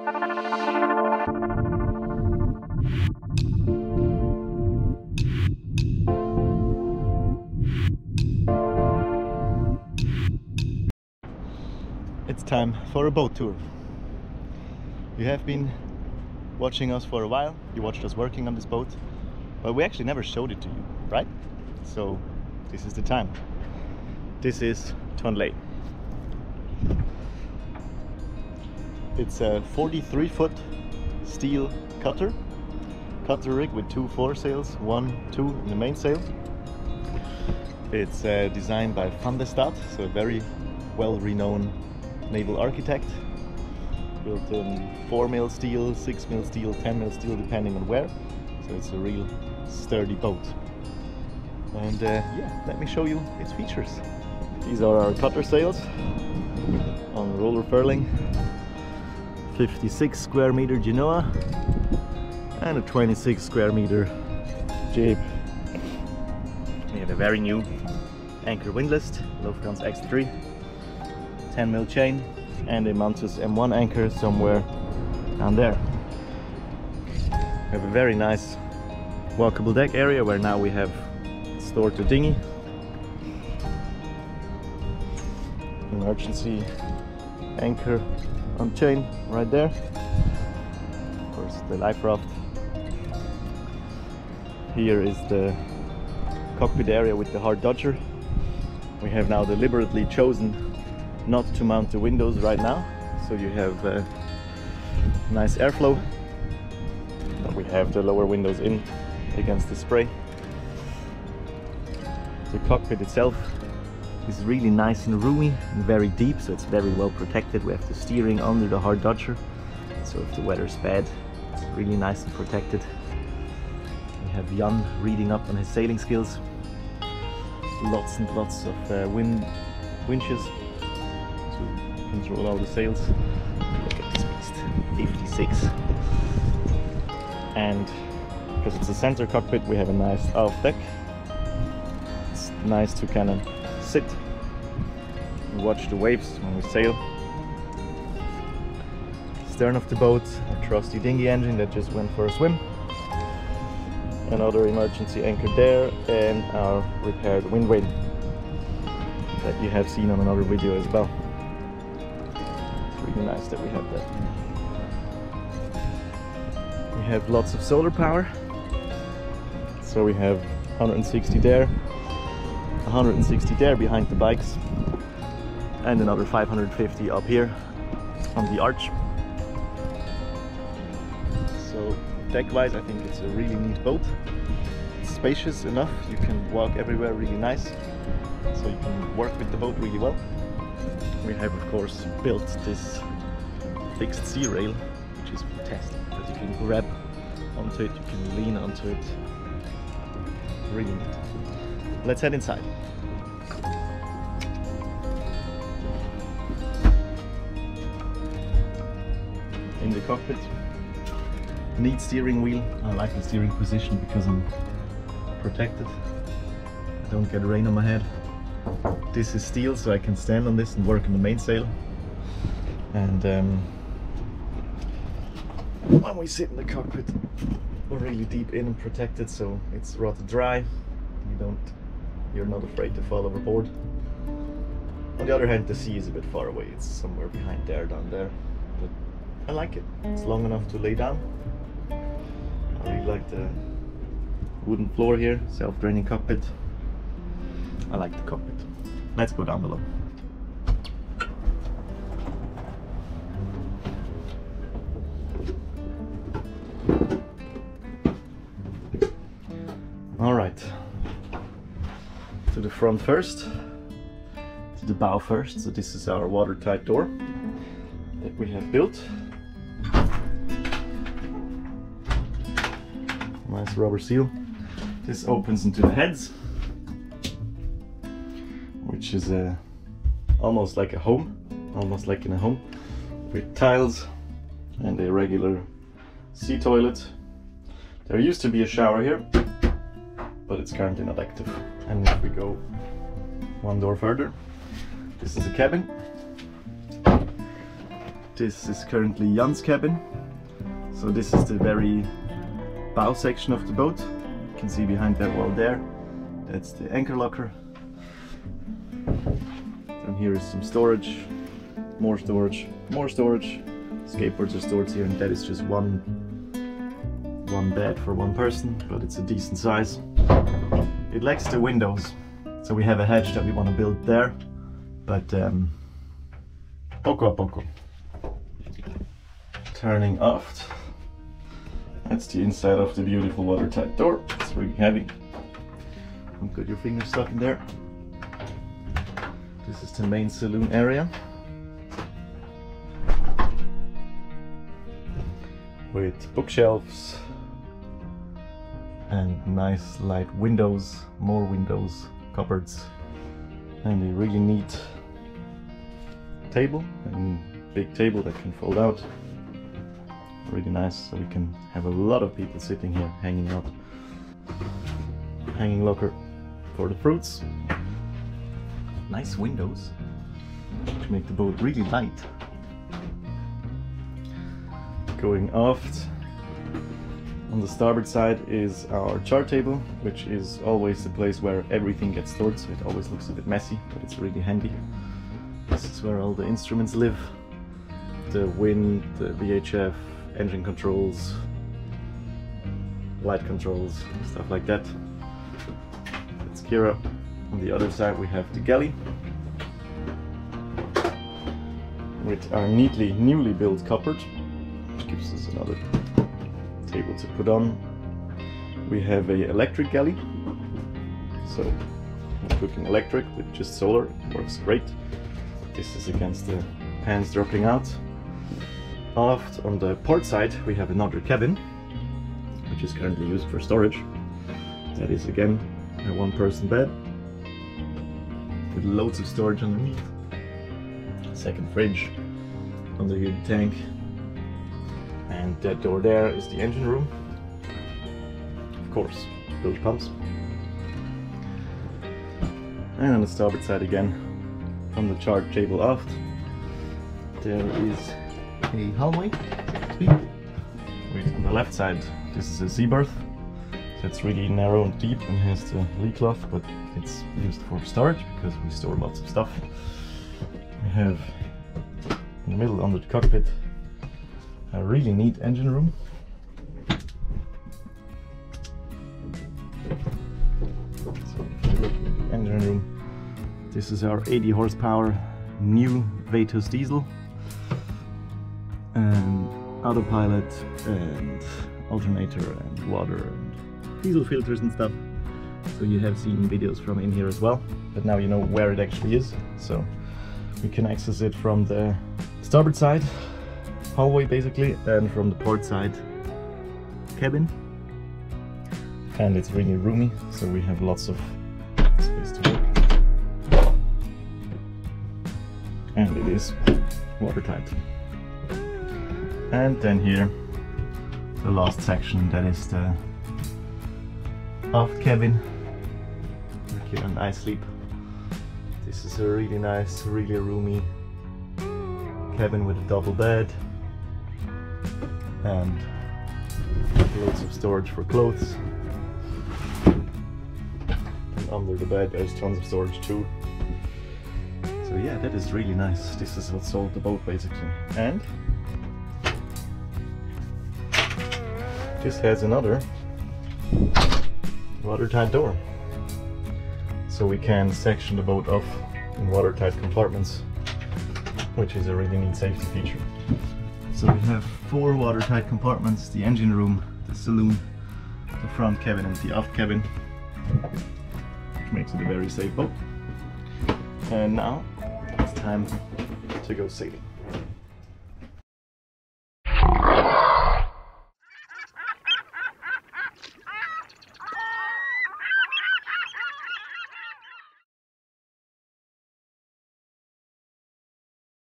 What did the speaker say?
It's time for a boat tour. You have been watching us for a while, you watched us working on this boat, but we actually never showed it to you, right? So this is the time. This is TONLEI. It's a 43-foot steel cutter rig with 2 foresails, 1, 2 in the mainsail. It's designed by Stadt, so a very well-renowned naval architect. Built in 4mm steel, 6mm steel, 10mm steel, depending on where. So it's a real sturdy boat. And yeah, let me show you its features. These are our cutter sails on roller furling. 56 square meter Genoa and a 26 square meter jib. We have a very new anchor windlass, Lufthansa X3, 10mm chain, and a Mantus M1 anchor somewhere down there. We have a very nice walkable deck area where now we have stored the dinghy. Emergency anchor on chain right there. Of course, the life raft. Here is the cockpit area with the hard dodger. We have now deliberately chosen not to mount the windows right now, so you have nice airflow. We have the lower windows in against the spray. The cockpit itself is really nice and roomy and very deep, so it's very well protected. We have the steering under the hard dodger, so if the weather's bad, it's really nice and protected. We have Jan reading up on his sailing skills. Lots and lots of winches to control all the sails. Look at this beast, 56. And because it's a center cockpit, we have a nice aft deck. It's nice to kind of sit and watch the waves when we sail. Stern of the boat, our trusty dinghy engine that just went for a swim. Another emergency anchor there, and our repaired wind vane that you have seen on another video as well. It's really nice that we have that. We have lots of solar power, so we have 160 there, 160 there behind the bikes, and another 550 up here on the arch. So deck-wise, I think it's a really neat boat. It's spacious enough, you can walk everywhere really nice, so you can work with the boat really well. We have of course built this fixed sea rail, which is fantastic because you can grab onto it, you can lean onto it. Really neat. Let's head inside. In the cockpit, neat steering wheel. I like the steering position because I'm protected. I don't get rain on my head. This is steel, so I can stand on this and work on the mainsail. And when we sit in the cockpit, we're really deep in and protected, so it's rather dry. You're not afraid to fall overboard. On the other hand, the sea is a bit far away. It's somewhere behind there, down there. But I like it. It's long enough to lay down. I really like the wooden floor here, self-draining cockpit. I like the cockpit. Let's go down below. Alright, to the front first, to the bow first. So this is our watertight door that we have built. Nice rubber seal. This opens into the heads, which is almost like a home, almost like in a home, with tiles and a regular sea toilet. There used to be a shower here, but it's currently not active. And if we go one door further, this is a cabin. This is currently Jan's cabin. So this is the very bow section of the boat. You can see behind that wall there. That's the anchor locker. And here is some storage, more storage, more storage. Skateboards are stored here, and that is just one bed for one person, but it's a decent size. It lacks the windows, so we have a hatch that we want to build there, but poco a poco. Turning aft. That's the inside of the beautiful watertight door. It's really heavy. Don't get your fingers stuck in there. This is the main saloon area, with bookshelves and nice light windows, more windows, cupboards, and a really neat table, and big table that can fold out. Really nice, so we can have a lot of people sitting here, hanging out. Hanging locker for the fruits. Nice windows to make the boat really light. Going aft, on the starboard side is our chart table, which is always the place where everything gets stored, so it always looks a bit messy, but it's really handy. This is where all the instruments live. The wind, the VHF, engine controls, light controls, stuff like that. Let's gear up. On the other side we have the galley with our newly built cupboard, which gives us another table to put on. We have a electric galley, so cooking electric with just solar, it works great. This is against the pans dropping out. Aft on the port side we have another cabin, which is currently used for storage. That is again a one-person bed with loads of storage underneath. Second fridge under here, the tank, and that door there is the engine room. Of course, bilge pumps. And on the starboard side again, from the chart table aft, there is a hallway, on the left side this is a sea berth, so it's really narrow and deep and has the lee cloth, but it's used for storage because we store lots of stuff. We have in the middle under the cockpit a really neat engine room. So if you look at the engine room, this is our 80 horsepower new Vetus diesel. And autopilot and alternator and water and diesel filters and stuff. So you have seen videos from in here as well, but now you know where it actually is. So we can access it from the starboard side hallway basically, and from the port side cabin. And it's really roomy, so we have lots of space to work. And it is watertight. And then here, the last section, that is the aft cabin, where Kira and I sleep. This is a really nice, really roomy cabin with a double bed and loads of storage for clothes. And under the bed there's tons of storage too. So yeah, that is really nice. This is what sold the boat basically. And this has another watertight door, so we can section the boat off in watertight compartments, which is a really neat safety feature. So we have 4 watertight compartments: the engine room, the saloon, the front cabin and the aft cabin, which makes it a very safe boat. And now it's time to go sailing.